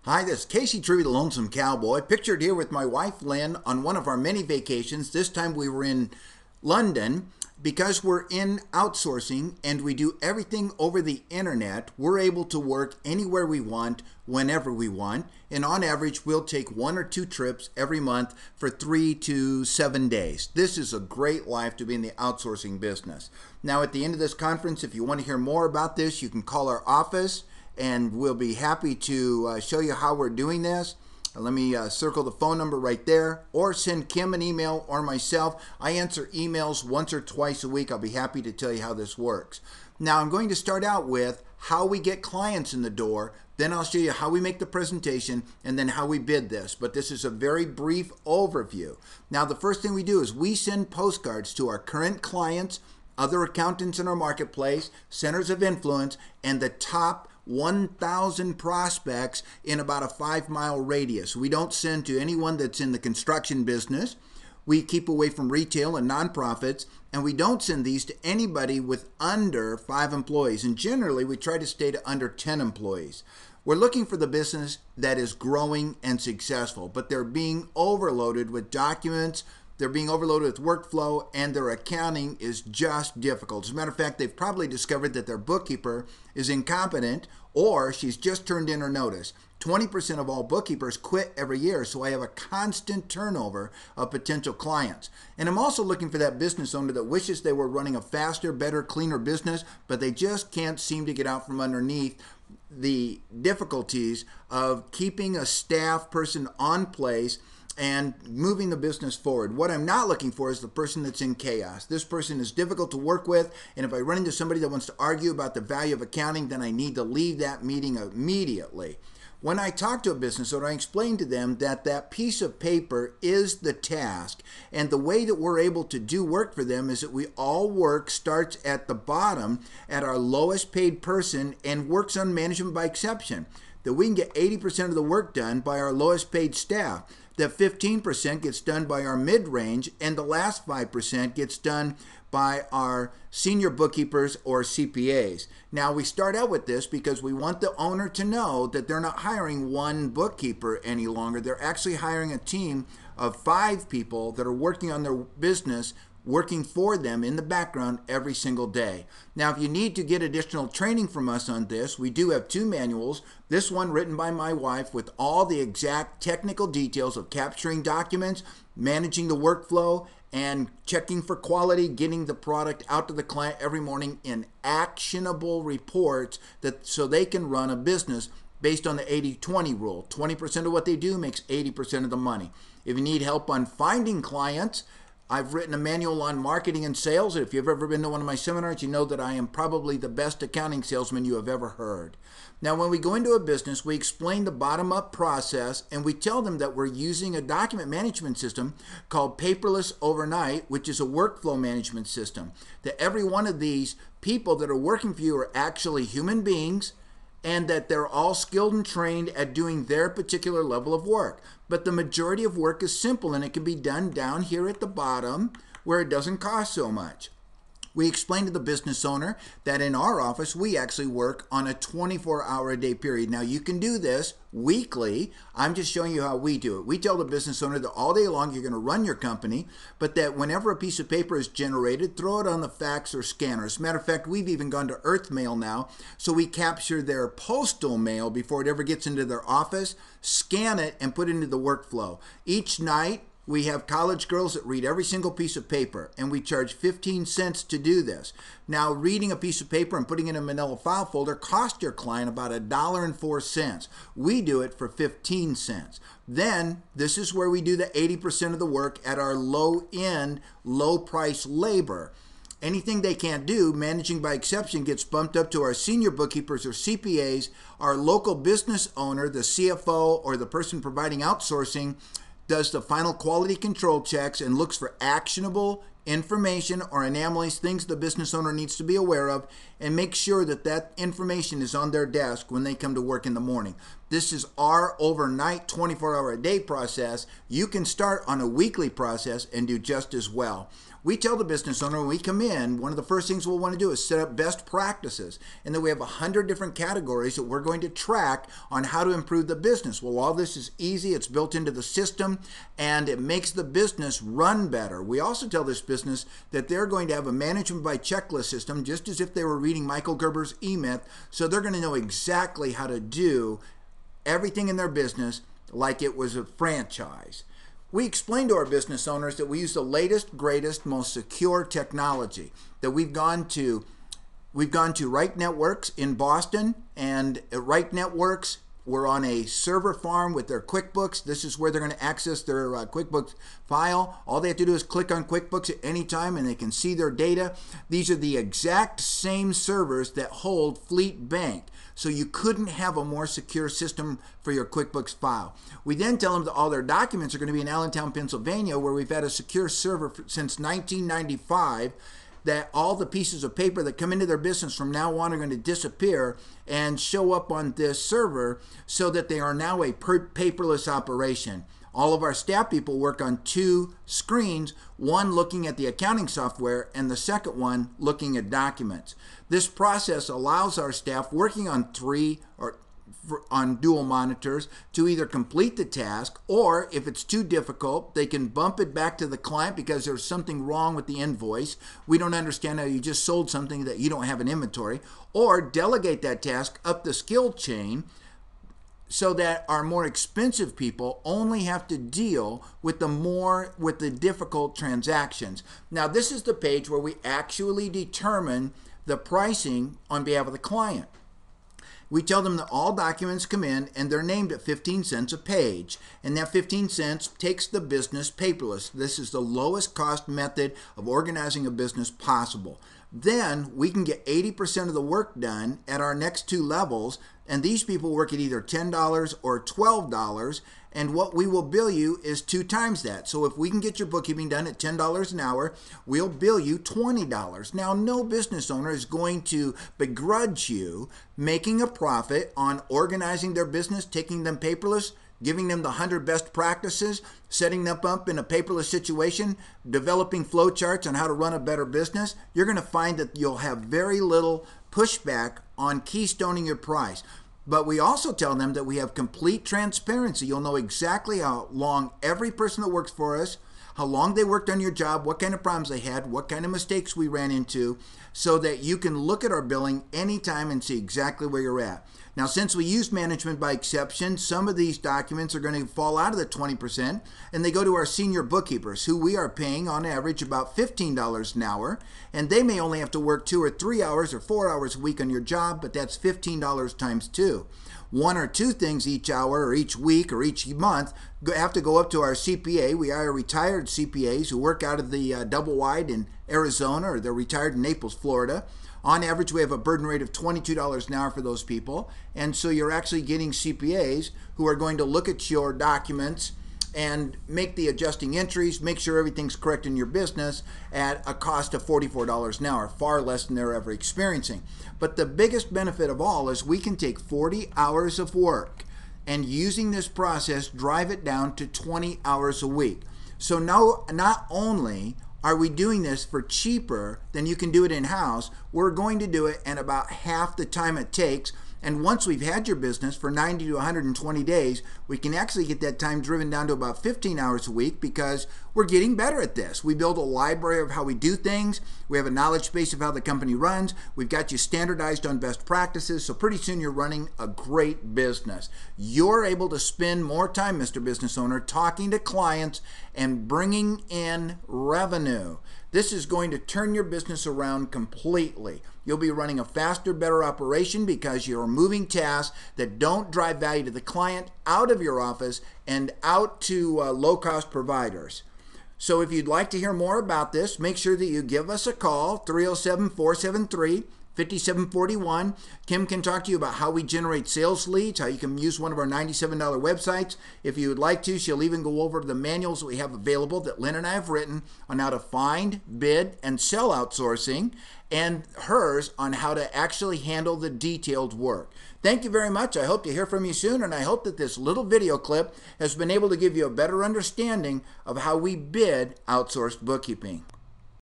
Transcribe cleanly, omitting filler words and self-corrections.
Hi, this is Casey Trivia, the Lonesome Cowboy, pictured here with my wife Lynn on one of our many vacations. This time we were in London. Because we're in outsourcing and we do everything over the internet, we're able to work anywhere we want, whenever we want. And on average, we'll take 1 or 2 trips every month for 3 to 7 days. This is a great life to be in the outsourcing business. Now, at the end of this conference, if you want to hear more about this, you can call our office and we'll be happy to show you how we're doing this. Let me circle the phone number right there, or send Kim an email or myself. I answer emails once or twice a week. I'll be happy to tell you how this works. Now, I'm going to start out with how we get clients in the door. Then I'll show you how we make the presentation and then how we bid this. But this is a very brief overview. Now, the first thing we do is we send postcards to our current clients, other accountants in our marketplace, centers of influence, and the top 1,000 prospects in about a 5-mile radius. We don't send to anyone that's in the construction business. We keep away from retail and nonprofits, and we don't send these to anybody with under 5 employees. And generally, we try to stay to under 10 employees. We're looking for the business that is growing and successful, but they're being overloaded with documents, they're being overloaded with workflow, and their accounting is just difficult. As a matter of fact, they've probably discovered that their bookkeeper is incompetent or she's just turned in her notice. 20% of all bookkeepers quit every year, so I have a constant turnover of potential clients. And I'm also looking for that business owner that wishes they were running a faster, better, cleaner business, but they just can't seem to get out from underneath the difficulties of keeping a staff person on place and moving the business forward. What I'm not looking for is the person that's in chaos. This person is difficult to work with, and if I run into somebody that wants to argue about the value of accounting, then I need to leave that meeting immediately. When I talk to a business owner, I explain to them that that piece of paper is the task, and the way that we're able to do work for them is that we all work starts at the bottom at our lowest paid person and works on management by exception. That we can get 80% of the work done by our lowest paid staff. That 15% gets done by our mid-range, and the last 5% gets done by our senior bookkeepers or CPAs. Now, we start out with this because we want the owner to know that they're not hiring one bookkeeper any longer. They're actually hiring a team of 5 people that are working on their business, working for them in the background every single day. Now, if you need to get additional training from us on this, we do have 2 manuals. This one written by my wife with all the exact technical details of capturing documents, managing the workflow, and checking for quality, getting the product out to the client every morning in actionable reports so they can run a business based on the 80-20 rule. 20% of what they do makes 80% of the money. If you need help on finding clients, I've written a manual on marketing and sales. If you've ever been to one of my seminars, you know that I am probably the best accounting salesman you have ever heard. Now, when we go into a business, we explain the bottom-up process, and we tell them that we're using a document management system called Paperless Overnight, which is a workflow management system. That every one of these people that are working for you are actually human beings, and that they're all skilled and trained at doing their particular level of work. But the majority of work is simple, and it can be done down here at the bottom where it doesn't cost so much. We explain to the business owner that in our office, we actually work on a 24-hour-a-day period. Now, you can do this weekly. I'm just showing you how we do it. We tell the business owner that all day long you're going to run your company, but that whenever a piece of paper is generated, throw it on the fax or scanner. As a matter of fact, we've even gone to Earth Mail now, so we capture their postal mail before it ever gets into their office, scan it, and put it into the workflow. Each night, we have college girls that read every single piece of paper, and we charge 15 cents to do this. Now, reading a piece of paper and putting it in a manila file folder costs your client about $1.04. We do it for 15 cents. Then, this is where we do the 80% of the work at our low-end, low-price labor. Anything they can't do, managing by exception, gets bumped up to our senior bookkeepers or CPAs, our local business owner, the CFO, or the person providing outsourcing, does the final quality control checks and looks for actionable information or anomalies, things the business owner needs to be aware of, and make sure that that information is on their desk when they come to work in the morning. This is our overnight 24-hour-a-day process. You can start on a weekly process and do just as well. We tell the business owner when we come in, one of the first things we'll want to do is set up best practices. And then we have 100 different categories that we're going to track on how to improve the business. Well, all this is easy. It's built into the system, and it makes the business run better. We also tell this business that they're going to have a management by checklist system, just as if they were reading Michael Gerber's E-Myth. So they're going to know exactly how to do everything in their business like it was a franchise. We explain to our business owners that we use the latest, greatest, most secure technology. That we've gone to Wright Networks in Boston, and at Wright Networks, we're on a server farm with their QuickBooks. This is where they're going to access their QuickBooks file. All they have to do is click on QuickBooks at any time and they can see their data. These are the exact same servers that hold Fleet Bank. So you couldn't have a more secure system for your QuickBooks file. We then tell them that all their documents are going to be in Allentown, Pennsylvania, where we've had a secure server since 1995, that all the pieces of paper that come into their business from now on are going to disappear and show up on this server so that they are now a paperless operation. All of our staff people work on two screens, one looking at the accounting software and the second one looking at documents. This process allows our staff working on dual monitors to either complete the task, or if it's too difficult, they can bump it back to the client because there's something wrong with the invoice. We don't understand how you just sold something that you don't have in inventory, or delegate that task up the skill chain so that our more expensive people only have to deal with the difficult transactions. Now, this is the page where we actually determine the pricing on behalf of the client. We tell them that all documents come in and they're named at 15 cents a page. And that 15 cents takes the business paperless. This is the lowest cost method of organizing a business possible. Then we can get 80% of the work done at our next two levels. And these people work at either $10 or $12. And what we will bill you is 2 times that. So if we can get your bookkeeping done at $10 an hour, we'll bill you $20. Now, no business owner is going to begrudge you making a profit on organizing their business, taking them paperless, giving them the 100 best practices, setting them up in a paperless situation, developing flowcharts on how to run a better business. You're going to find that you'll have very little pushback on keystoning your price. But we also tell them that we have complete transparency. You'll know exactly how long every person that works for us, how long they worked on your job, what kind of problems they had, what kind of mistakes we ran into, so that you can look at our billing anytime and see exactly where you're at. Now, since we use management by exception, some of these documents are going to fall out of the 20%, and they go to our senior bookkeepers, who we are paying on average about $15 an hour, and they may only have to work 2 or 3 hours or 4 hours a week on your job, but that's $15 times 2. 1 or 2 things each hour or each week or each month have to go up to our CPA. We hire retired CPAs who work out of the double wide in Arizona, or they're retired in Naples, Florida. On average, we have a burden rate of $22 an hour for those people. And so you're actually getting CPAs who are going to look at your documents and make the adjusting entries, make sure everything's correct in your business at a cost of $44 an hour, far less than they're ever experiencing. But the biggest benefit of all is we can take 40 hours of work and, using this process, drive it down to 20 hours a week. So now, not only are we doing this for cheaper than you can do it in-house, we're going to do it in about half the time it takes. And once we've had your business for 90 to 120 days, we can actually get that time driven down to about 15 hours a week, because we're getting better at this. We build a library of how we do things. We have a knowledge base of how the company runs. We've got you standardized on best practices. So pretty soon you're running a great business. You're able to spend more time, Mr. Business Owner, talking to clients and bringing in revenue. This is going to turn your business around completely. You'll be running a faster, better operation because you're moving tasks that don't drive value to the client out of your office and out to low-cost providers. So if you'd like to hear more about this, make sure that you give us a call, 307-473 5741. Kim can talk to you about how we generate sales leads, how you can use one of our $97 websites. If you would like to, she'll even go over the manuals that we have available that Lynn and I have written on how to find, bid, and sell outsourcing, and hers on how to actually handle the detailed work. Thank you very much. I hope to hear from you soon, and I hope that this little video clip has been able to give you a better understanding of how we bid outsourced bookkeeping.